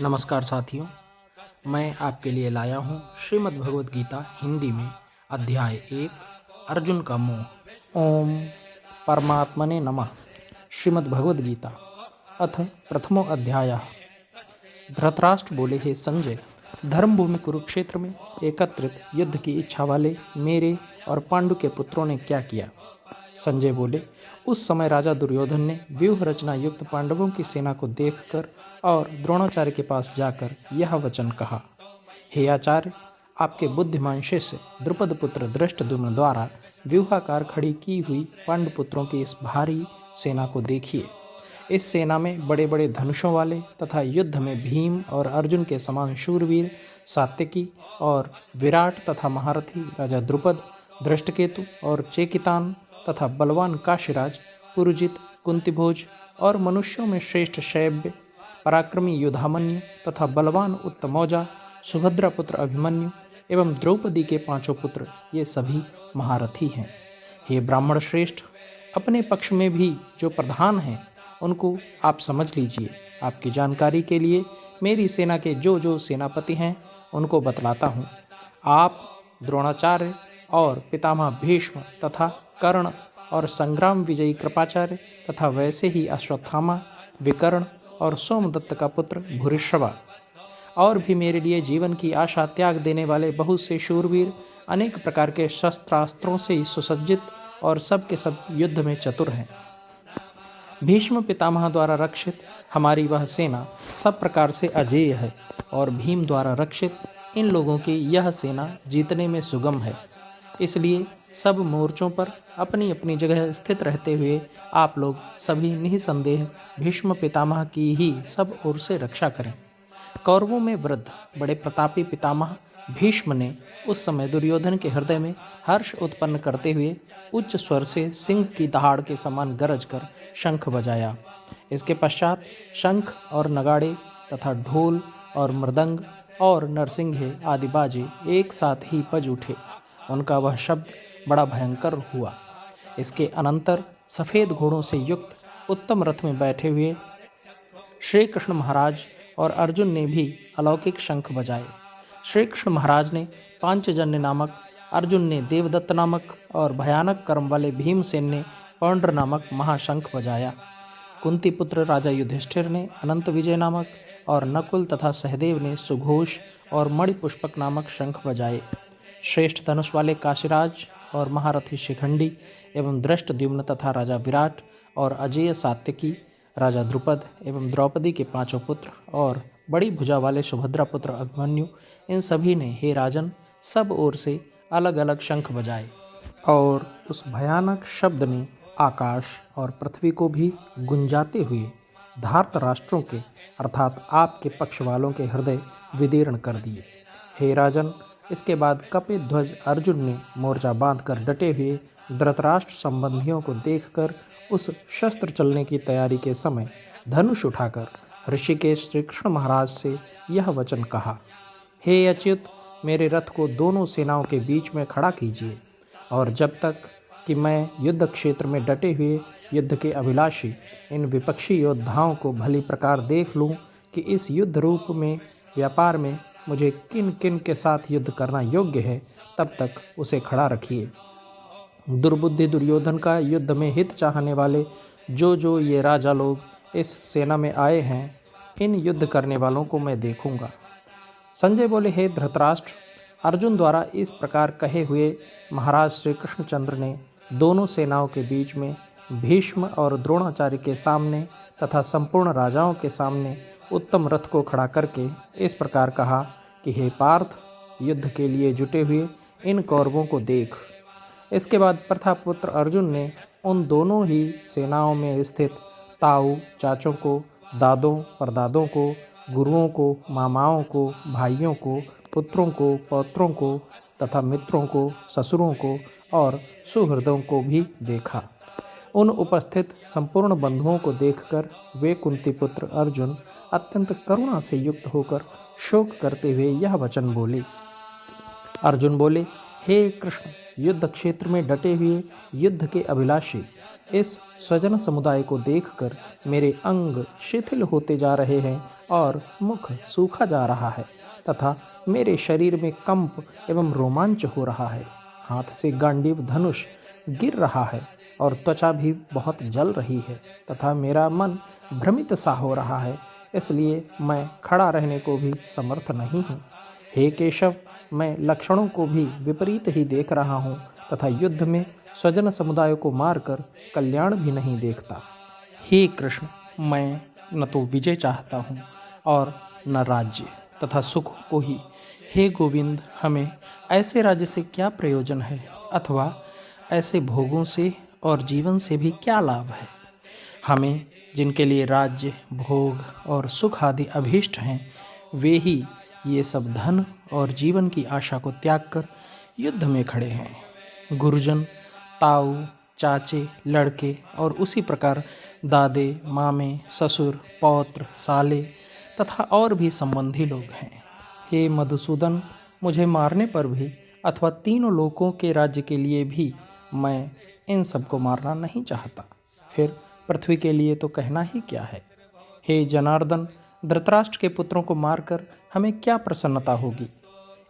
नमस्कार साथियों, मैं आपके लिए लाया हूँ श्रीमद् भगवद गीता हिंदी में अध्याय 1 अर्जुन का मोह। ओम परमात्मने नमः। श्रीमद् भगवद गीता अथ प्रथमो अध्यायः। धृतराष्ट्र बोले, हे संजय, धर्मभूमि कुरुक्षेत्र में एकत्रित युद्ध की इच्छा वाले मेरे और पांडु के पुत्रों ने क्या किया। संजय बोले, उस समय राजा दुर्योधन ने व्यूह रचना युक्त पांडवों की सेना को देखकर और द्रोणाचार्य के पास जाकर यह वचन कहा, हे आचार्य, आपके बुद्धिमान शिष्य द्रुपद पुत्र धृष्टद्युम्न द्वारा व्यूहाकार खड़ी की हुई पांडुपुत्रों की इस भारी सेना को देखिए। इस सेना में बड़े बड़े धनुषों वाले तथा युद्ध में भीम और अर्जुन के समान शूरवीर सात्यकी और विराट तथा महारथी राजा द्रुपद, धृष्टकेतु और चेकितान तथा बलवान काशीराज, पुरुजित, कुंतीभोज और मनुष्यों में श्रेष्ठ शैब्य, पराक्रमी युधामन्यु तथा बलवान उत्तमौजा, सुभद्रा पुत्र अभिमन्यु एवं द्रौपदी के 5 पुत्र, ये सभी महारथी हैं। हे ब्राह्मण श्रेष्ठ, अपने पक्ष में भी जो प्रधान हैं उनको आप समझ लीजिए। आपकी जानकारी के लिए मेरी सेना के जो सेनापति हैं उनको बतलाता हूँ। आप द्रोणाचार्य और पितामह भीष्म तथा कर्ण और संग्राम विजयी कृपाचार्य तथा वैसे ही अश्वत्थामा, विकर्ण और सोमदत्त का पुत्र भूरिश्रवा और भी मेरे लिए जीवन की आशा त्याग देने वाले बहुत से शूरवीर, अनेक प्रकार के शस्त्रास्त्रों से सुसज्जित और सब के सब युद्ध में चतुर हैं। भीष्म पितामह द्वारा रक्षित हमारी वह सेना सब प्रकार से अजेय है और भीम द्वारा रक्षित इन लोगों की यह सेना जीतने में सुगम है। इसलिए सब मोर्चों पर अपनी अपनी जगह स्थित रहते हुए आप लोग सभी निसंदेह भीष्म पितामह की ही सब ओर से रक्षा करें। कौरवों में वृद्ध बड़े प्रतापी पितामह भीष्म ने उस समय दुर्योधन के हृदय में हर्ष उत्पन्न करते हुए उच्च स्वर से सिंह की दहाड़ के समान गरज कर शंख बजाया। इसके पश्चात शंख और नगाड़े तथा ढोल और मृदंग और नरसिंघे आदि बाजे एक साथ ही बज उठे। उनका वह शब्द बड़ा भयंकर हुआ। इसके अनंतर सफ़ेद घोड़ों से युक्त उत्तम रथ में बैठे हुए श्री कृष्ण महाराज और अर्जुन ने भी अलौकिक शंख बजाए। श्री कृष्ण महाराज ने पांचजन्य नामक, अर्जुन ने देवदत्त नामक और भयानक कर्म वाले भीमसेन ने पौंड्र नामक महाशंख बजाया। कुंती पुत्र राजा युधिष्ठिर ने अनंत विजय नामक और नकुल तथा सहदेव ने सुघोष और मणिपुष्पक नामक शंख बजाए। श्रेष्ठ धनुष वाले काशीराज और महारथी शिखंडी एवं धृष्टद्युम्न तथा राजा विराट और अजेय सात्यकी, राजा द्रुपद एवं द्रौपदी के 5 पुत्र और बड़ी भुजा वाले सुभद्रा पुत्र अभिमन्यु, इन सभी ने, हे राजन, सब ओर से अलग अलग शंख बजाए और उस भयानक शब्द ने आकाश और पृथ्वी को भी गुंजाते हुए धार्तराष्ट्रों के अर्थात आपके पक्ष वालों के हृदय विदीर्ण कर दिए। हे राजन, इसके बाद कपिध्वज अर्जुन ने मोर्चा बांधकर डटे हुए धृतराष्ट्र संबंधियों को देखकर उस शस्त्र चलने की तैयारी के समय धनुष उठाकर ऋषिकेश श्री कृष्ण महाराज से यह वचन कहा, हे अच्युत, मेरे रथ को दोनों सेनाओं के बीच में खड़ा कीजिए और जब तक कि मैं युद्ध क्षेत्र में डटे हुए युद्ध के अभिलाषी इन विपक्षी योद्धाओं को भली प्रकार देख लूं कि इस युद्ध रूप में व्यापार में मुझे किन किन के साथ युद्ध करना योग्य है, तब तक उसे खड़ा रखिए। दुर्बुद्धि दुर्योधन का युद्ध में हित चाहने वाले जो ये राजा लोग इस सेना में आए हैं, इन युद्ध करने वालों को मैं देखूंगा। संजय बोले, हे धृतराष्ट्र, अर्जुन द्वारा इस प्रकार कहे हुए महाराज श्री कृष्णचंद्र ने दोनों सेनाओं के बीच में भीष्म और द्रोणाचार्य के सामने तथा संपूर्ण राजाओं के सामने उत्तम रथ को खड़ा करके इस प्रकार कहा कि हे पार्थ, युद्ध के लिए जुटे हुए इन कौरवों को देख। इसके बाद प्रथापुत्र अर्जुन ने उन दोनों ही सेनाओं में स्थित ताऊ, चाचों को, दादों, परदादों को, गुरुओं को, मामाओं को, भाइयों को, पुत्रों को, पौत्रों को तथा मित्रों को, ससुरों को और सुहृदों को भी देखा। उन उपस्थित संपूर्ण बंधुओं को देखकर वे कुंती पुत्र अर्जुन अत्यंत करुणा से युक्त होकर शोक करते हुए यह वचन बोले। अर्जुन बोले, हे कृष्ण, युद्ध क्षेत्र में डटे हुए युद्ध के अभिलाषी इस स्वजन समुदाय को देखकर मेरे अंग शिथिल होते जा रहे हैं और मुख सूखा जा रहा है तथा मेरे शरीर में कंप एवं रोमांच हो रहा है। हाथ से गांडीव धनुष गिर रहा है और त्वचा भी बहुत जल रही है तथा मेरा मन भ्रमित सा हो रहा है, इसलिए मैं खड़ा रहने को भी समर्थ नहीं हूँ। हे केशव, मैं लक्षणों को भी विपरीत ही देख रहा हूँ तथा युद्ध में स्वजन समुदाय को मारकर कल्याण भी नहीं देखता। हे कृष्ण, मैं न तो विजय चाहता हूँ और न राज्य तथा सुख को ही। हे गोविंद, हमें ऐसे राज्य से क्या प्रयोजन है अथवा ऐसे भोगों से और जीवन से भी क्या लाभ है। हमें जिनके लिए राज्य, भोग और सुख आदि अभीष्ट हैं, वे ही ये सब धन और जीवन की आशा को त्याग कर युद्ध में खड़े हैं। गुरुजन, ताऊ, चाचे, लड़के और उसी प्रकार दादे, मामे, ससुर, पौत्र, साले तथा और भी संबंधी लोग हैं। हे मधुसूदन, मुझे मारने पर भी अथवा तीनों लोकों के राज्य के लिए भी मैं इन सबको मारना नहीं चाहता। फिर पृथ्वी के लिए तो कहना ही क्या है। हे जनार्दन, धृतराष्ट्र के पुत्रों को मारकर हमें क्या प्रसन्नता होगी।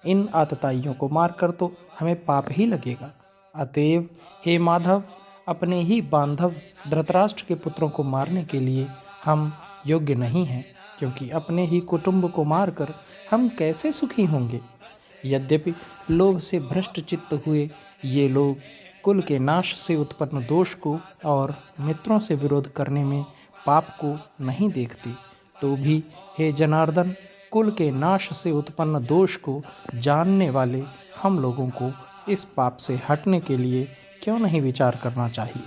इन आतताइयों को मारकर तो हमें पाप ही लगेगा। अतएव हे माधव, अपने ही बांधव धृतराष्ट्र के पुत्रों को मारने के लिए हम योग्य नहीं हैं, क्योंकि अपने ही कुटुंब को मारकर हम कैसे सुखी होंगे। यद्यपि लोभ से भ्रष्ट चित्त हुए ये लोग कुल के नाश से उत्पन्न दोष को और मित्रों से विरोध करने में पाप को नहीं देखते, तो भी हे जनार्दन, कुल के नाश से उत्पन्न दोष को जानने वाले हम लोगों को इस पाप से हटने के लिए क्यों नहीं विचार करना चाहिए।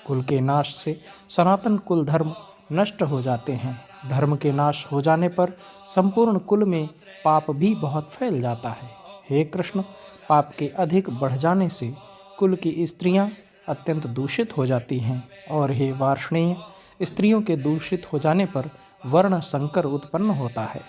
कुल के नाश से सनातन कुल धर्म नष्ट हो जाते हैं। धर्म के नाश हो जाने पर संपूर्ण कुल में पाप भी बहुत फैल जाता है। हे कृष्ण, पाप के अधिक बढ़ जाने से कुल की स्त्रियां अत्यंत दूषित हो जाती हैं और हे वार्ष्णेय, स्त्रियों के दूषित हो जाने पर वर्ण संकर उत्पन्न होता है।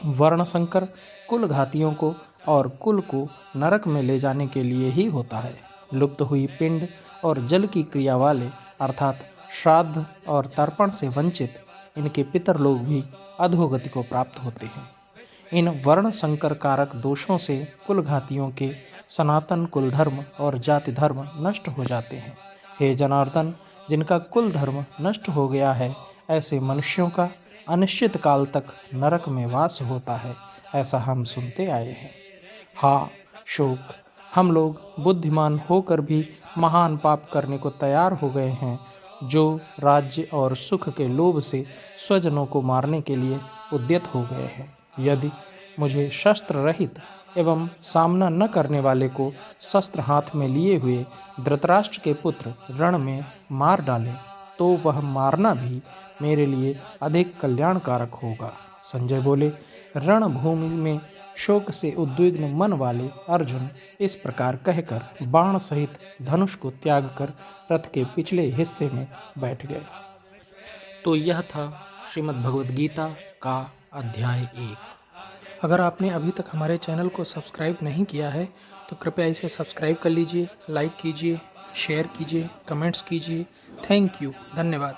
वर्ण संकर कुल घातियों को और कुल को नरक में ले जाने के लिए ही होता है। लुप्त हुई पिंड और जल की क्रिया वाले अर्थात श्राद्ध और तर्पण से वंचित इनके पितर लोग भी अधोगति को प्राप्त होते हैं। इन वर्ण संकर कारक दोषों से कुल घातियों के सनातन कुल धर्म और जाति धर्म नष्ट हो जाते हैं। हे जनार्दन, जिनका कुल धर्म नष्ट हो गया है, ऐसे मनुष्यों का अनिश्चित काल तक नरक में वास होता है, ऐसा हम सुनते आए हैं। हाँ शोक, हम लोग बुद्धिमान होकर भी महान पाप करने को तैयार हो गए हैं, जो राज्य और सुख के लोभ से स्वजनों को मारने के लिए उद्यत हो गए हैं। यदि मुझे शस्त्र रहित एवं सामना न करने वाले को शस्त्र हाथ में लिए हुए धृतराष्ट्र के पुत्र रण में मार डाले, तो वह मारना भी मेरे लिए अधिक कल्याणकारक होगा। संजय बोले, रणभूमि में शोक से उद्विग्न मन वाले अर्जुन इस प्रकार कहकर बाण सहित धनुष को त्याग कर रथ के पिछले हिस्से में बैठ गए। तो यह था श्रीमद् भगवद गीता का अध्याय 1। अगर आपने अभी तक हमारे चैनल को सब्सक्राइब नहीं किया है तो कृपया इसे सब्सक्राइब कर लीजिए, लाइक कीजिए, शेयर कीजिए, कमेंट्स कीजिए। थैंक यू, धन्यवाद।